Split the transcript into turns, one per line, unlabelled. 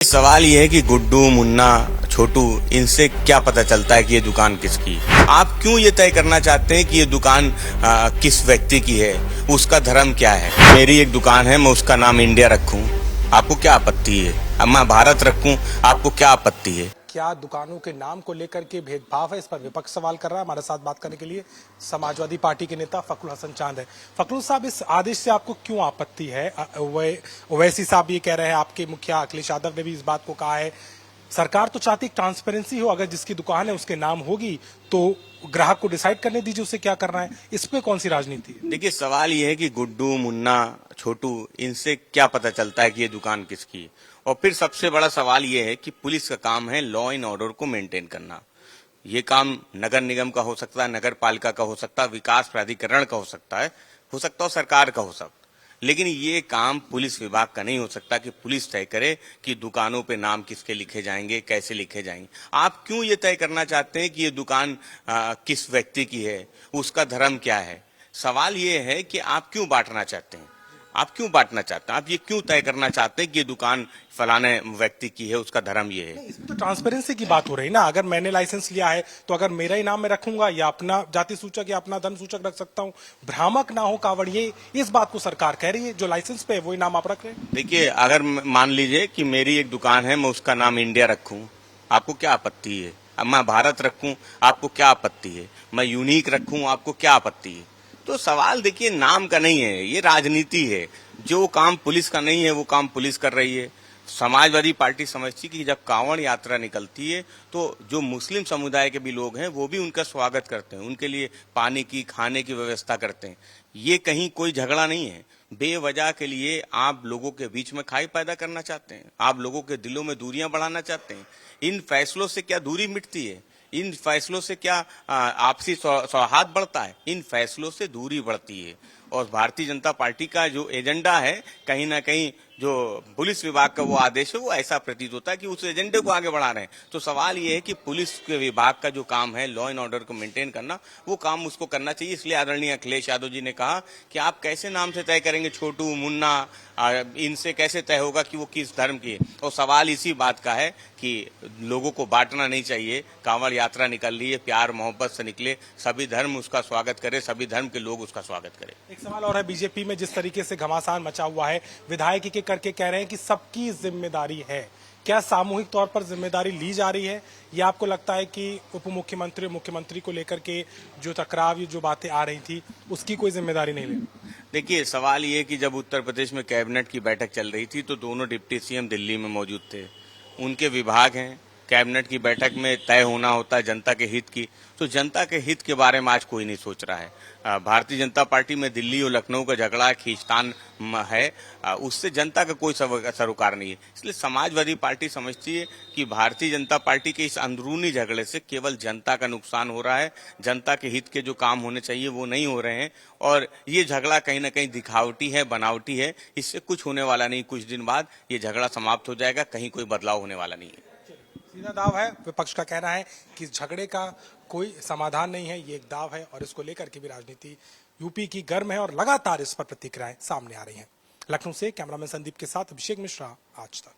सवाल ये है कि गुड्डू, मुन्ना, छोटू, इनसे क्या पता चलता है कि ये दुकान किसकी है? आप क्यों ये तय करना चाहते हैं कि ये दुकान किस व्यक्ति की है, उसका धर्म क्या है? मेरी एक दुकान है, मैं उसका नाम इंडिया रखूं, आपको क्या आपत्ति है? अब मैं भारत रखूं, आपको क्या आपत्ति है?
क्या दुकानों के नाम को लेकर के भेदभाव है? इस पर विपक्ष सवाल कर रहा है। हमारे साथ बात करने के लिए समाजवादी पार्टी के नेता फखरुल हसन चांद है। फखरुल साहब, इस आदेश से आपको क्यों आपत्ति है? ओवैसी साहब ये कह रहे हैं, आपके मुखिया अखिलेश यादव ने भी इस बात को कहा है। सरकार तो चाहती है ट्रांसपेरेंसी हो, अगर जिसकी दुकान है उसके नाम होगी तो ग्राहक को डिसाइड करने दीजिए उसे क्या करना है। इस पे कौन सी राजनीति है?
देखिए, सवाल ये है कि गुड्डू, मुन्ना, छोटू, इनसे क्या पता चलता है कि ये दुकान किसकी है? और फिर सबसे बड़ा सवाल ये है कि पुलिस का काम है लॉ एंड ऑर्डर को मेंटेन करना। ये काम नगर निगम का हो सकता है, नगर पालिका का हो सकता है, विकास प्राधिकरण का हो सकता है और सरकार का हो सकता है। लेकिन ये काम पुलिस विभाग का नहीं हो सकता कि पुलिस तय करे कि दुकानों पे नाम किसके लिखे जाएंगे, कैसे लिखे जाएंगे। आप क्यों ये तय करना चाहते हैं कि ये दुकान किस व्यक्ति की है, उसका धर्म क्या है? सवाल ये है कि आप क्यों बांटना चाहते हैं? आप क्यों बांटना चाहते हैं? आप ये क्यों तय करना चाहते हैं कि ये दुकान फलाने व्यक्ति की है, उसका धर्म ये है?
इसमें तो ट्रांसपेरेंसी की बात हो रही है ना। अगर मैंने लाइसेंस लिया है तो अगर मेरा ही नाम मैं रखूंगा या अपना जाति सूचक या अपना धर्म सूचक रख सकता हूं, भ्रामक ना हो कावड़िए, इस बात को सरकार कह रही है। जो लाइसेंस पे है वही नाम आप रख रहे हैं।
देखिए, अगर मान लीजिए कि मेरी एक दुकान है, मैं उसका नाम इंडिया रखूं, आपको क्या आपत्ति है? अब मैं भारत रखूं, आपको क्या आपत्ति है? मैं यूनिक रखूं, आपको क्या आपत्ति है? तो सवाल देखिए नाम का नहीं है, ये राजनीति है। जो काम पुलिस का नहीं है वो काम पुलिस कर रही है। समाजवादी पार्टी समझती है कि जब कांवड़ यात्रा निकलती है तो जो मुस्लिम समुदाय के भी लोग हैं वो भी उनका स्वागत करते हैं, उनके लिए पानी की, खाने की व्यवस्था करते हैं। ये कहीं कोई झगड़ा नहीं है। बेवजह के लिए आप लोगों के बीच में खाई पैदा करना चाहते हैं, आप लोगों के दिलों में दूरियां बढ़ाना चाहते हैं। इन फैसलों से क्या दूरी मिटती है? इन फैसलों से क्या आपसी सौहार्द बढ़ता है? इन फैसलों से दूरी बढ़ती है। और भारतीय जनता पार्टी का जो एजेंडा है, कहीं ना कहीं जो पुलिस विभाग का वो आदेश है, वो ऐसा प्रतीत होता है कि उस एजेंडे को आगे बढ़ा रहे हैं। तो सवाल ये है कि पुलिस के विभाग का जो काम है लॉ एंड ऑर्डर को मेंटेन करना, वो काम उसको करना चाहिए। इसलिए आदरणीय अखिलेश यादव जी ने कहा कि आप कैसे नाम से तय करेंगे, छोटू, मुन्ना, इनसे कैसे तय होगा कि वो किस धर्म की है? और सवाल इसी बात का है कि लोगों को बांटना नहीं चाहिए। कांवड़ यात्रा निकल रही है, प्यार मोहब्बत से निकले, सभी धर्म उसका स्वागत करे, सभी धर्म के लोग उसका स्वागत करें।
एक सवाल और है, बीजेपी में जिस तरीके से घमासान मचा हुआ है, विधायक के करके कह रहे हैं कि सबकी जिम्मेदारी है। क्या सामूहिक तौर पर जिम्मेदारी ली जा रही है, या आपको लगता है कि उप मुख्यमंत्री और मुख्यमंत्री को लेकर के जो टकराव, जो बातें आ रही थी, उसकी कोई जिम्मेदारी नहीं ले?
देखिए, सवाल ये कि जब उत्तर प्रदेश में कैबिनेट की बैठक चल रही थी तो दोनों डिप्टी सीएम दिल्ली में मौजूद थे। उनके विभाग हैं, कैबिनेट की बैठक में तय होना होता है जनता के हित की, तो जनता के हित के बारे में आज कोई नहीं सोच रहा है। भारतीय जनता पार्टी में दिल्ली और लखनऊ का झगड़ा खींचतान है, उससे जनता का कोई सरोकार नहीं है। इसलिए समाजवादी पार्टी समझती है कि भारतीय जनता पार्टी के इस अंदरूनी झगड़े से केवल जनता का नुकसान हो रहा है, जनता के हित के जो काम होने चाहिए वो नहीं हो रहे हैं। और ये झगड़ा कहीं ना कहीं दिखावटी है, बनावटी है, इससे कुछ होने वाला नहीं। कुछ दिन बाद ये झगड़ा समाप्त हो जाएगा, कहीं कोई बदलाव होने वाला नहीं है।
सीधा दाव है। विपक्ष का कहना है कि झगड़े का कोई समाधान नहीं है, ये एक दाव है और इसको लेकर के भी राजनीति यूपी की गर्म है और लगातार इस पर प्रतिक्रियाएं सामने आ रही हैं। लखनऊ से कैमरामैन संदीप के साथ अभिषेक मिश्रा, आज तक।